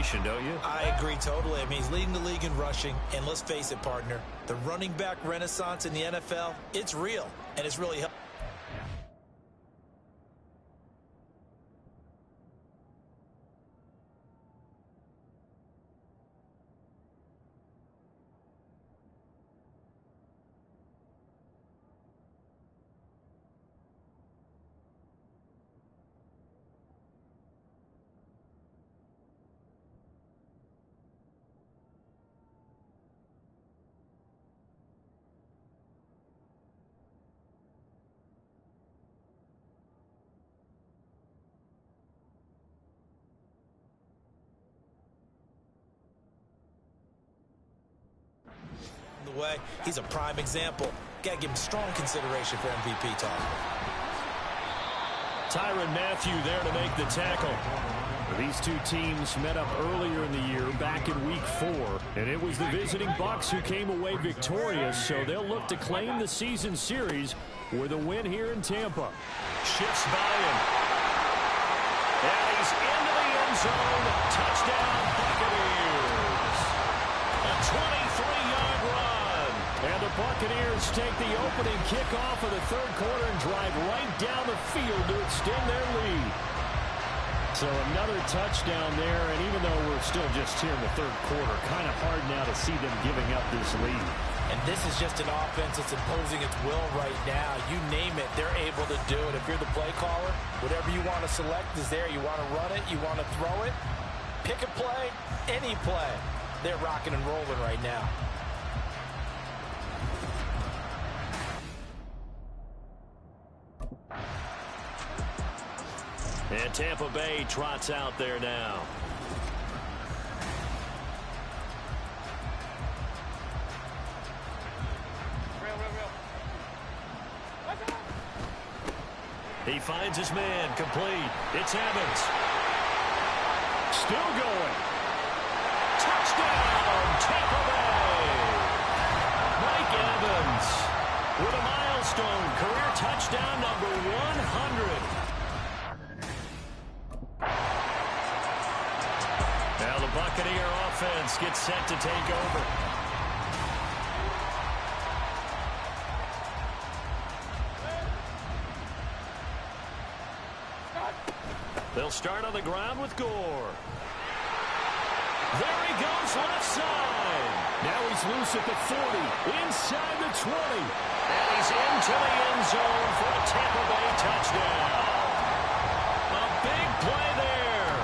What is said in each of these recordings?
situation, don't you? I agree totally. I mean, he's leading the league in rushing, and let's face it, partner, the running back renaissance in the NFL, it's real, and it's really helped. The way he's a prime example. Gotta give him strong consideration for MVP talk. Tyrann Mathieu there to make the tackle. These two teams met up earlier in the year, back in Week 4, and it was the visiting Bucs who came away victorious, so they'll look to claim the season series with a win here in Tampa. Shifts by him. And he's into the end zone. Touchdown, Buccaneers. A 23-yard run. And the Buccaneers take the opening kickoff of the third quarter and drive right down the field to extend their lead. So another touchdown there, and even though we're still just here in the third quarter, kind of hard now to see them giving up this lead. And this is just an offense that's imposing its will right now. You name it, they're able to do it. If you're the play caller, whatever you want to select is there. You want to run it, you want to throw it, pick a play, any play. They're rocking and rolling right now. And Tampa Bay trots out there now. He finds his man, complete. It's Evans. Still going. Touchdown, Tampa Bay. Mike Evans with a milestone career touchdown number 100. Now the Buccaneer offense gets set to take over. They'll start on the ground with Gore. There he goes left side. Now he's loose at the 40, inside the 20. And he's into the end zone for a Tampa Bay touchdown. A big play there.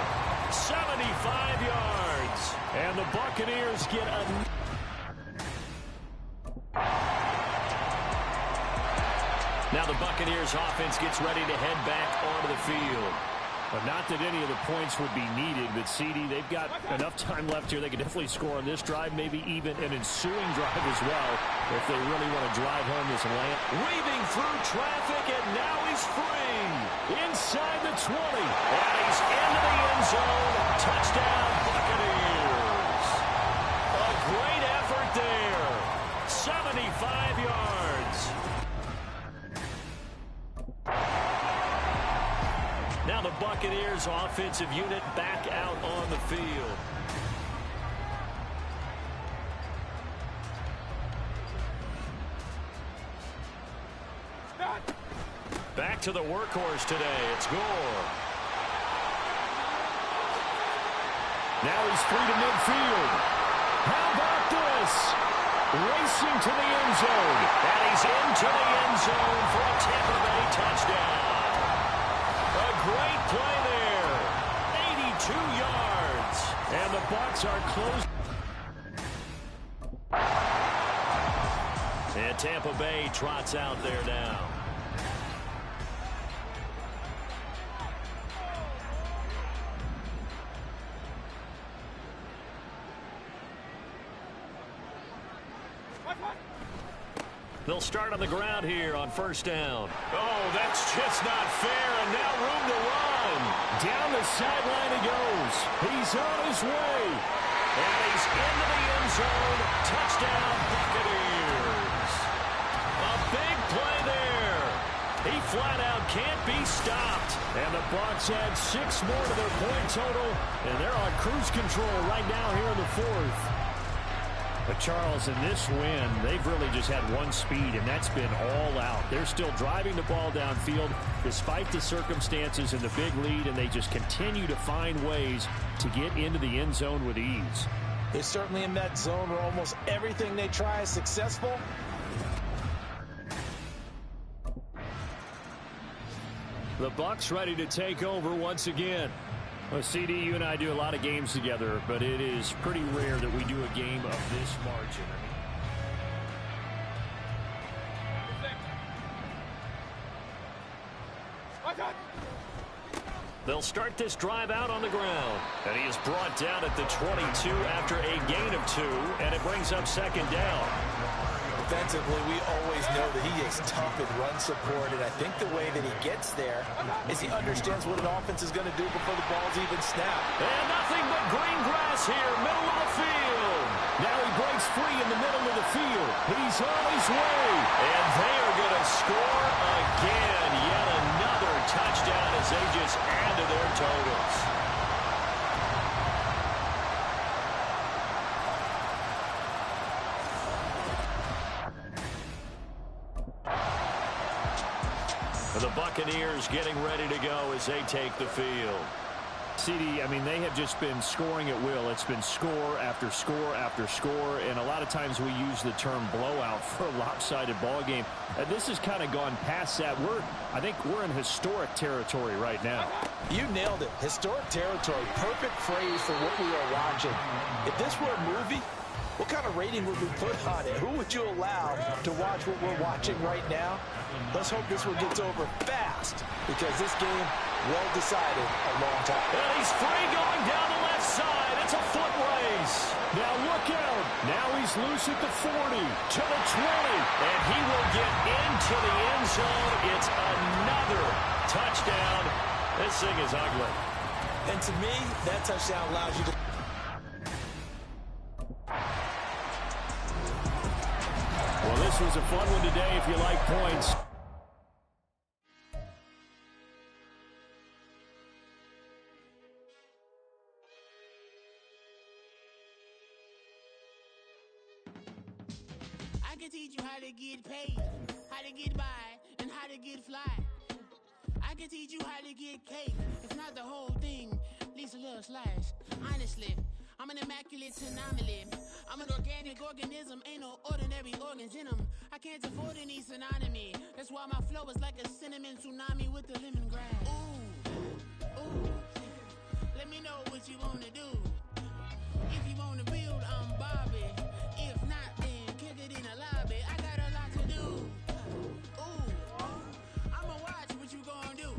75 yards. And the Buccaneers get a... Now the Buccaneers offense gets ready to head back onto the field. But not that any of the points would be needed, but CD, they've got enough time left here. They can definitely score on this drive, maybe even an ensuing drive as well, if they really want to drive home this land. Weaving through traffic, and now he's free. Inside the 20. And he's into the end zone. Touchdown, Buccaneers. A great effort there. 75 yards. Now the Buccaneers offensive unit back out on the field. Back to the workhorse today. It's Gore. Now he's free to midfield. How about this? Racing to the end zone. And he's into the end zone for a Tampa Bay touchdown. A great play there. 82 yards. And the Bucs are close. And Tampa Bay trots out there now. They'll start on the ground here on first down. Oh, that's just not fair, and now room to run. Down the sideline he goes. He's on his way. And he's into the end zone. Touchdown, Buccaneers. A big play there. He flat out can't be stopped. And the Bucks add 6 more to their point total, and they're on cruise control right now here in the fourth. But Charles, in this win, they've really just had one speed, and that's been all out. They're still driving the ball downfield despite the circumstances and the big lead, and they just continue to find ways to get into the end zone with ease. They're certainly in that zone where almost everything they try is successful. The Bucks ready to take over once again. Well, CD, you and I do a lot of games together, but it is pretty rare that we do a game of this margin. They'll start this drive out on the ground. And he is brought down at the 22 after a gain of 2, and it brings up second down. Defensively, we always know that he is tough in run support, and I think the way that he gets there is he understands what an offense is going to do before the ball's even snapped. And nothing but green grass here, middle of the field. Now he breaks free in the middle of the field. He's on his way. And they are going to score again. Yet another touchdown as they just add to their totals. The Buccaneers getting ready to go as they take the field. CD, I mean, they have just been scoring at will. It's been score after score after score, and a lot of times we use the term blowout for a lopsided ball game. And this has kind of gone past that. I think we're in historic territory right now. You nailed it. Historic territory. Perfect phrase for what we are watching. If this were a movie, what kind of rating would we put on it? Who would you allow to watch what we're watching right now? Let's hope this one gets over fast, because this game well decided a long time. And he's free going down the left side. It's a foot race. Now look out. Now he's loose at the 40, to the 20, and he will get into the end zone. It's another touchdown. This thing is ugly. And to me, that touchdown allows you to... Well, this was a fun one today if you like points. I can teach you how to get paid, how to get by, and how to get fly. I can teach you how to get cake. It's not the whole thing, at least a little slice. Honestly, I'm an immaculate anomaly. I'm an organic organism, ain't no ordinary organs in them. I can't afford any synonymy. That's why my flow is like a cinnamon tsunami with the lemongrass. Ooh, ooh. Let me know what you wanna do. If you wanna build, I'm Bobby. If not, then kick it in the lobby. I got a lot to do. Ooh, I'ma watch what you gonna do.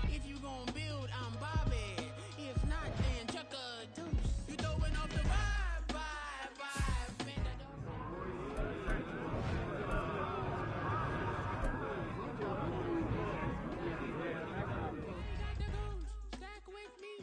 If you gonna build, I'm Bobby. If not, then chuck a deuce. You throwing off the vibe, vibe, vibe. Man, that got the goose, stack with me.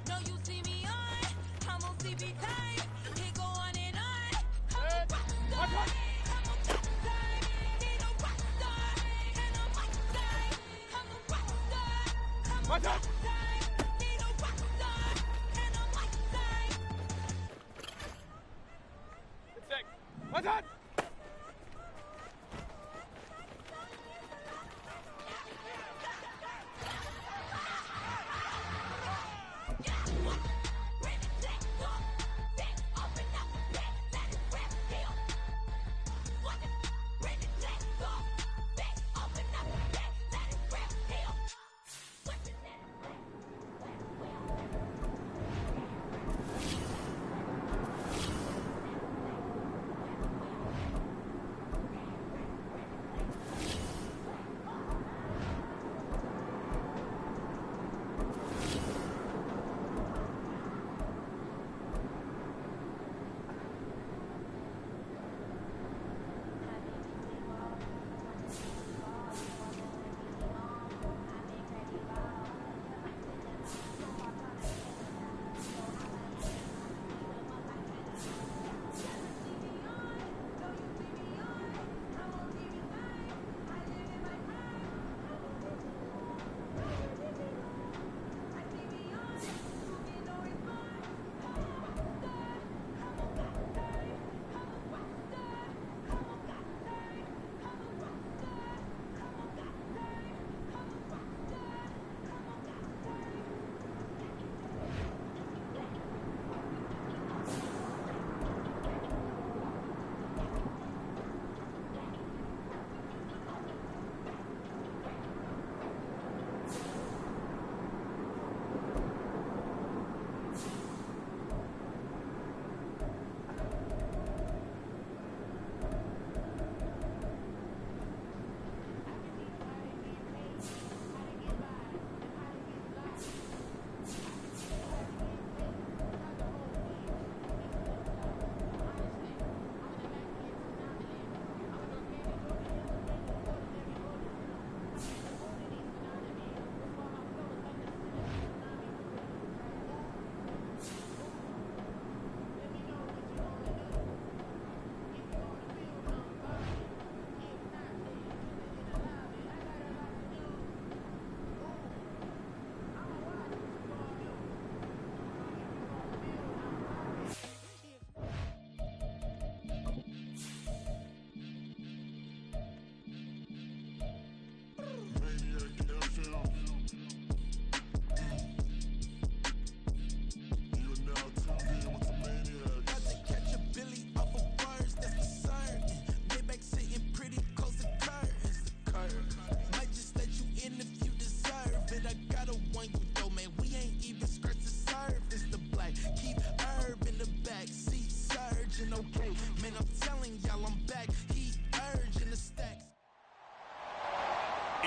No, you see me on. I'm on CB time. It go on and on.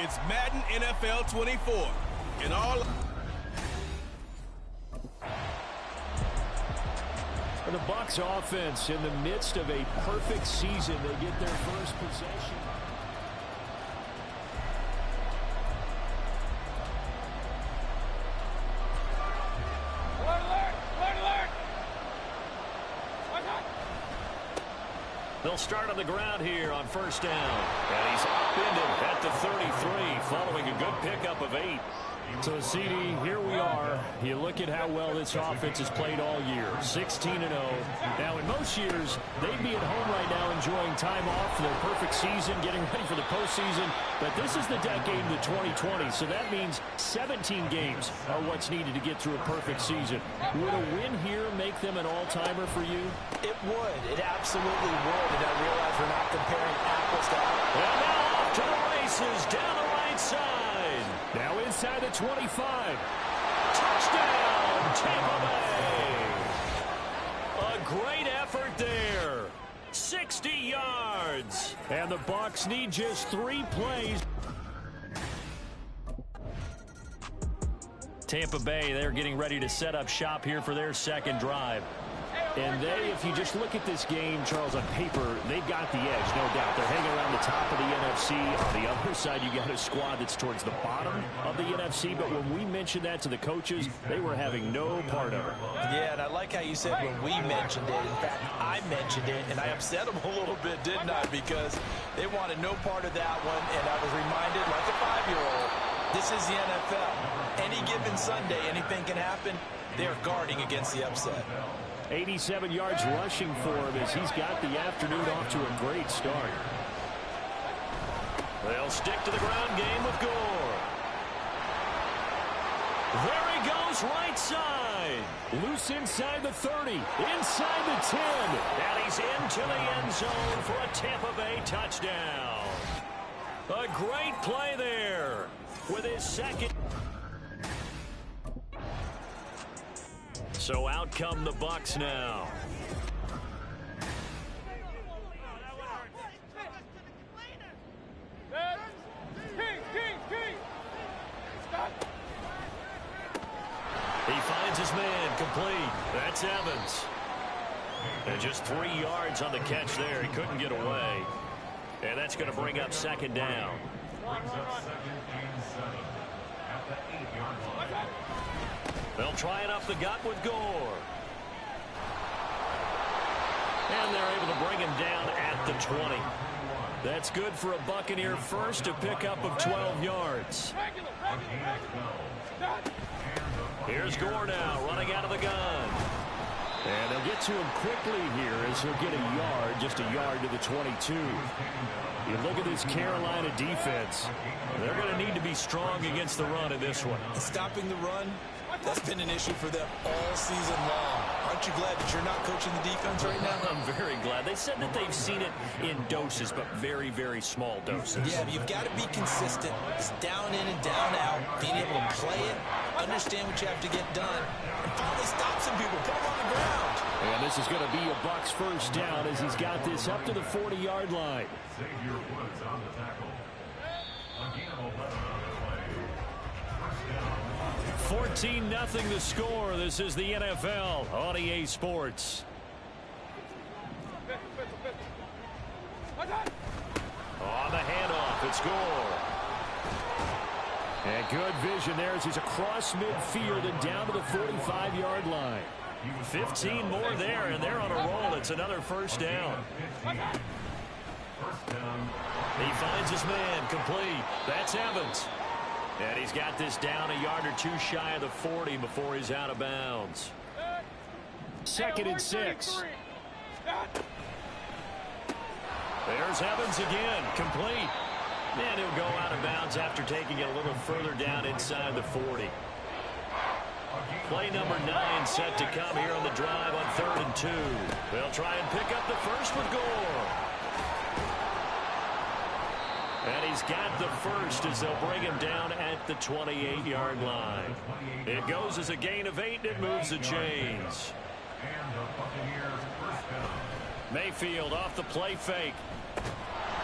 It's Madden NFL 24. And all... For the Bucs offense, in the midst of a perfect season, they get their first possession. They'll start on the ground here on first down. And he's upended at the 33 following a good pickup of 8. So, CD, here we are. You look at how well this offense has played all year, 16-0. Now, in most years, they'd be at home right now enjoying time off for their perfect season, getting ready for the postseason. But this is the decade of the 2020, so that means 17 games are what's needed to get through a perfect season. Would a win here make them an all-timer for you? It would. It absolutely would. And I realize we're not comparing apples to apples. And now off to the races down the right side. Now inside the 25. Touchdown, Tampa Bay. A great effort there. 60 yards. And the Bucs need just 3 plays. Tampa Bay, they're getting ready to set up shop here for their second drive. And they, if you just look at this game, Charles, on paper, they've got the edge, no doubt. They're hanging around the top of the NFC. On the other side, you got a squad that's towards the bottom of the NFC. But when we mentioned that to the coaches, they were having no part of it. Yeah, and I like how you said when we mentioned it. In fact, I mentioned it, and I upset them a little bit, didn't I? Because they wanted no part of that one, and I was reminded, like a 5-year-old, This is the NFL. Any given Sunday, anything can happen. They're guarding against the upset. 87 yards rushing for him as he's got the afternoon off to a great start. They'll stick to the ground game with Gore. There he goes, right side. Loose inside the 30, inside the 10. And he's into the end zone for a Tampa Bay touchdown. A great play there with his second. So out come the Bucs now. He finds his man, complete. That's Evans. And just 3 yards on the catch there. He couldn't get away. And that's going to bring up second down. They'll try it up the gut with Gore. And they're able to bring him down at the 20. That's good for a Buccaneer first, a pickup of 12 yards. Here's Gore now, running out of the gun. And they'll get to him quickly here as he'll get a yard, just a yard to the 22. You look at this Carolina defense. They're going to need to be strong against the run in this one. Stopping the run, that's been an issue for them all season long. Aren't you glad that you're not coaching the defense right now? I'm very glad. They said that they've seen it in doses, but very, very small doses. Yeah, but you've got to be consistent. It's down in and down out, being able to play it, understand what you have to get done, and finally stop some people, put them on the ground. And this is going to be a Bucs first down as he's got this up to the 40-yard line. 14-0 the score. This is the NFL on EA Sports. On the handoff, it's Gore. And good vision there as he's across midfield and down to the 45-yard line. 15 more there, and they're on a roll. It's another first down. He finds his man, complete. That's Evans. And he's got this down a yard or two shy of the 40 before he's out of bounds. 2nd and 6. There's Evans again, complete. And he'll go out of bounds after taking it a little further down inside the 40. Play number 9 set to come here on the drive on 3rd and 2. They'll try and pick up the first with Gore. And he's got the first as they'll bring him down at the 28-yard line. It goes as a gain of 8, and it moves the chains. Mayfield off the play fake.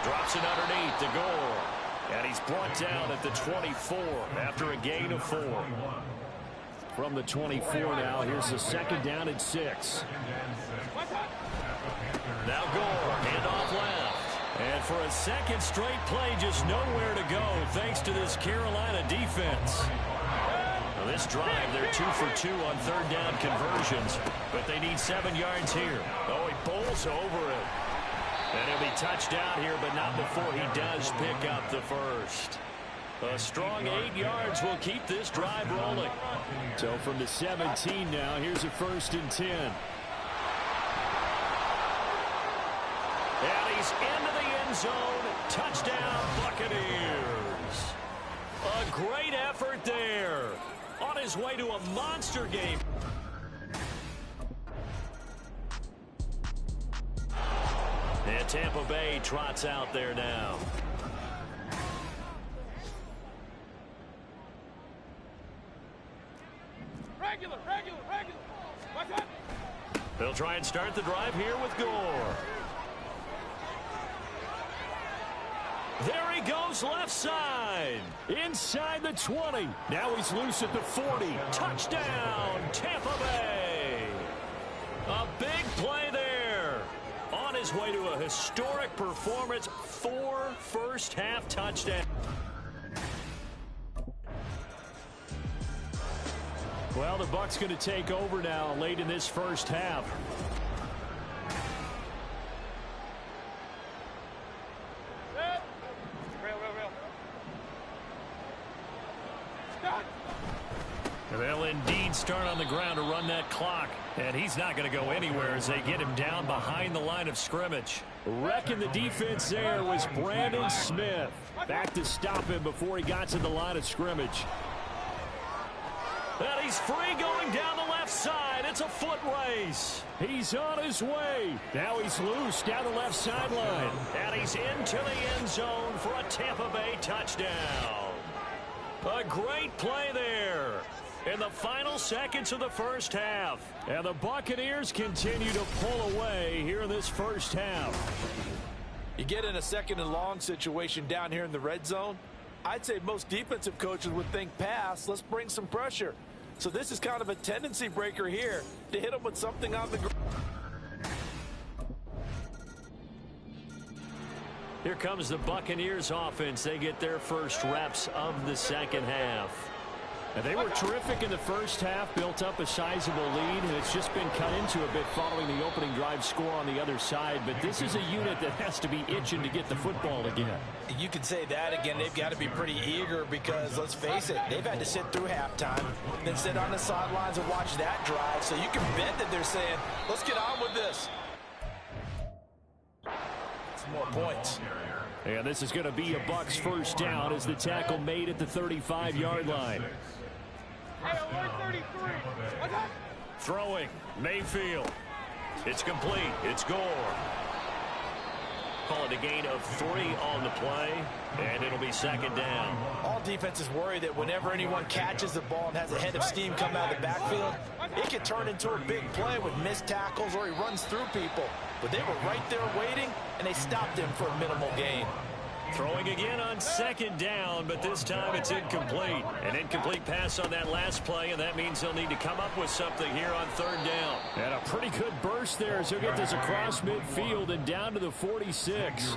Drops it underneath to Gore. And he's brought down at the 24 after a gain of 4. From the 24 now, here's the 2nd down and 6. Now Gore, handoff left. And for a second straight play, just nowhere to go thanks to this Carolina defense. Now this drive, they're 2 for 2 on 3rd down conversions, but they need 7 yards here. Oh, he bowls over it. And he'll be touched down here, but not before he does pick up the first. A strong 8 yards will keep this drive rolling. So from the 17 now, here's a 1st and 10. And he's into the end zone. Touchdown, Buccaneers. A great effort there. On his way to a monster game. And Tampa Bay trots out there now. Regular. They'll try and start the drive here with Gore. There he goes left side. Inside the 20. Now he's loose at the 40. Touchdown, Tampa Bay. A big play there. On his way to a historic performance. 4 first-half touchdowns. Well, the Bucs going to take over now late in this first half. They'll indeed start on the ground to run that clock. And he's not going to go anywhere as they get him down behind the line of scrimmage. Wrecking the defense there was Brandon Smith. Back to stop him before he got to the line of scrimmage. And he's free going down the left side. It's a foot race. He's on his way. Now he's loose down the left sideline. And he's into the end zone for a Tampa Bay touchdown. A great play there in the final seconds of the first half. And the Buccaneers continue to pull away here in this first half. You get in a second and long situation down here in the red zone. I'd say most defensive coaches would think pass. Let's bring some pressure. So this is kind of a tendency breaker here to hit them with something on the ground. Here comes the Buccaneers offense. They get their first reps of the second half. And they were terrific in the first half, built up a sizable lead, and it's just been cut into a bit following the opening drive score on the other side. But this is a unit that has to be itching to get the football again. You could say that again. They've got to be pretty eager because, let's face it, they've had to sit through halftime, then sit on the sidelines and watch that drive. So you can bet that they're saying, let's get on with this. Some more points. And this is going to be a Bucs first down as the tackle made at the 35-yard line. Throwing, Mayfield. It's complete. It's Gore. Call it a gain of 3 on the play, and it'll be second down. All defenses worry that whenever anyone catches the ball and has a head of steam come out of the backfield, it can turn into a big play with missed tackles or he runs through people. But they were right there waiting, and they stopped him for a minimal gain. Throwing again on second down, but this time it's incomplete. An incomplete pass on that last play, and that means they'll need to come up with something here on third down. And a pretty good burst there as he'll get this across midfield and down to the 46.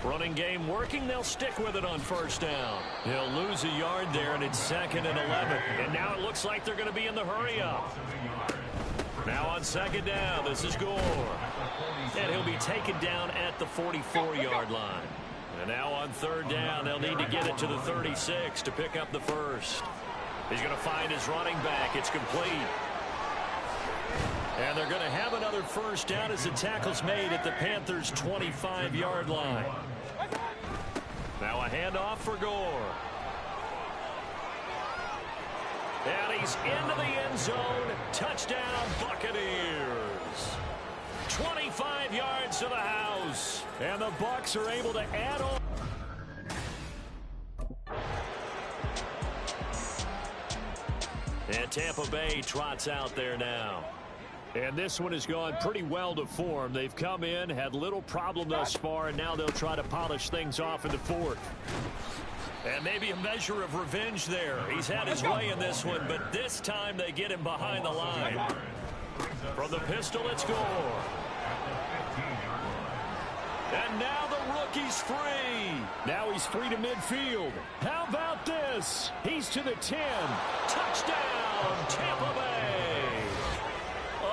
Running game working. They'll stick with it on first down. He'll lose a yard there, and it's second and 11. And now it looks like they're going to be in the hurry-up. Now on second down, this is Gore. And he'll be taken down at the 44-yard line. And now on third down, they'll need to get it to the 36 to pick up the first. He's going to find his running back. It's complete. And they're going to have another first down as the tackle's made at the Panthers' 25-yard line. Now a handoff for Gore. And he's into the end zone. Touchdown, Buccaneers. 25 yards to the house. And the Bucs are able to add on. And Tampa Bay trots out there now. And this one has gone pretty well to form. They've come in, had little problem thus far, and now they'll try to polish things off in the fourth. And maybe a measure of revenge there. He's had his way in this one, but this time they get him behind the line. From the pistol, it's Gore. And now the rookie's free. Now he's free to midfield. How about this? He's to the 10. Touchdown, Tampa Bay.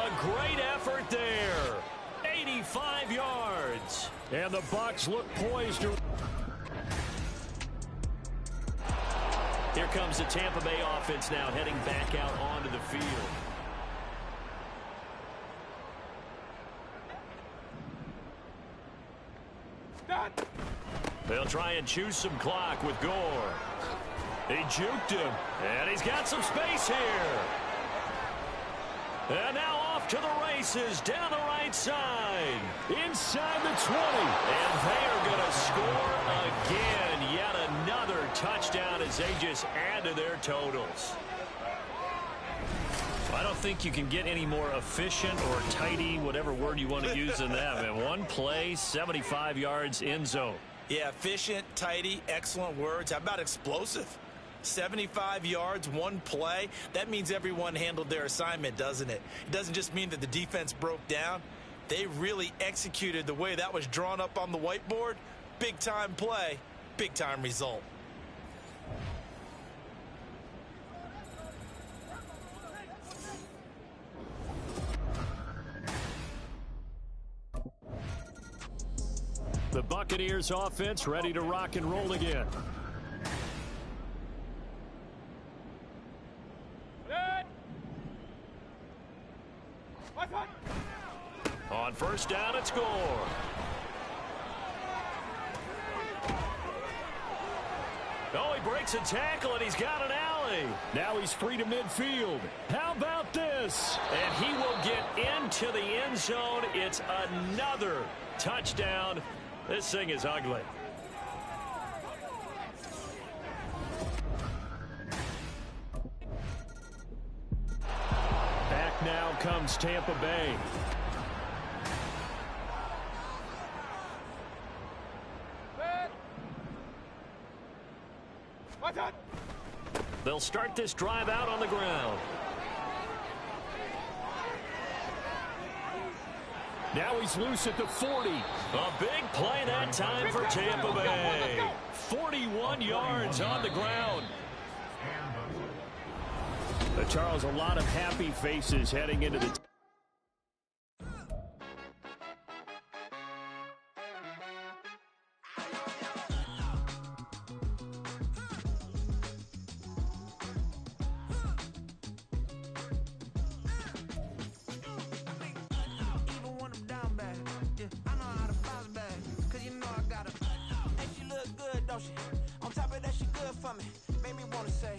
A great effort there. 85 yards. And the Bucs look poised to... Here comes the Tampa Bay offense now heading back out onto the field. They'll try and choose some clock with Gore. He juked him, and he's got some space here. And now off to the races down the right side. Inside the 20. And they are going to score again. Yet another touchdown as they just add to their totals. I don't think you can get any more efficient or tidy, whatever word you want to use in that. Man, one play, 75 yards in zone. Yeah, efficient, tidy, excellent words. How about explosive? 75 yards, one play. That means everyone handled their assignment, doesn't it? It doesn't just mean that the defense broke down. They really executed the way that was drawn up on the whiteboard. Big-time play, big-time result. The Buccaneers offense ready to rock and roll again. On first down, it's Gore. Oh, he breaks a tackle, and he's got an alley. Now he's free to midfield. How about this? And he will get into the end zone. It's another touchdown. This thing is ugly. Back now comes Tampa Bay. They'll start this drive out on the ground. Now he's loose at the 40. A big play that time for Tampa Bay. 41 yards on the ground. Charles, a lot of happy faces heading into the On top of that, she good for me. Made me wanna say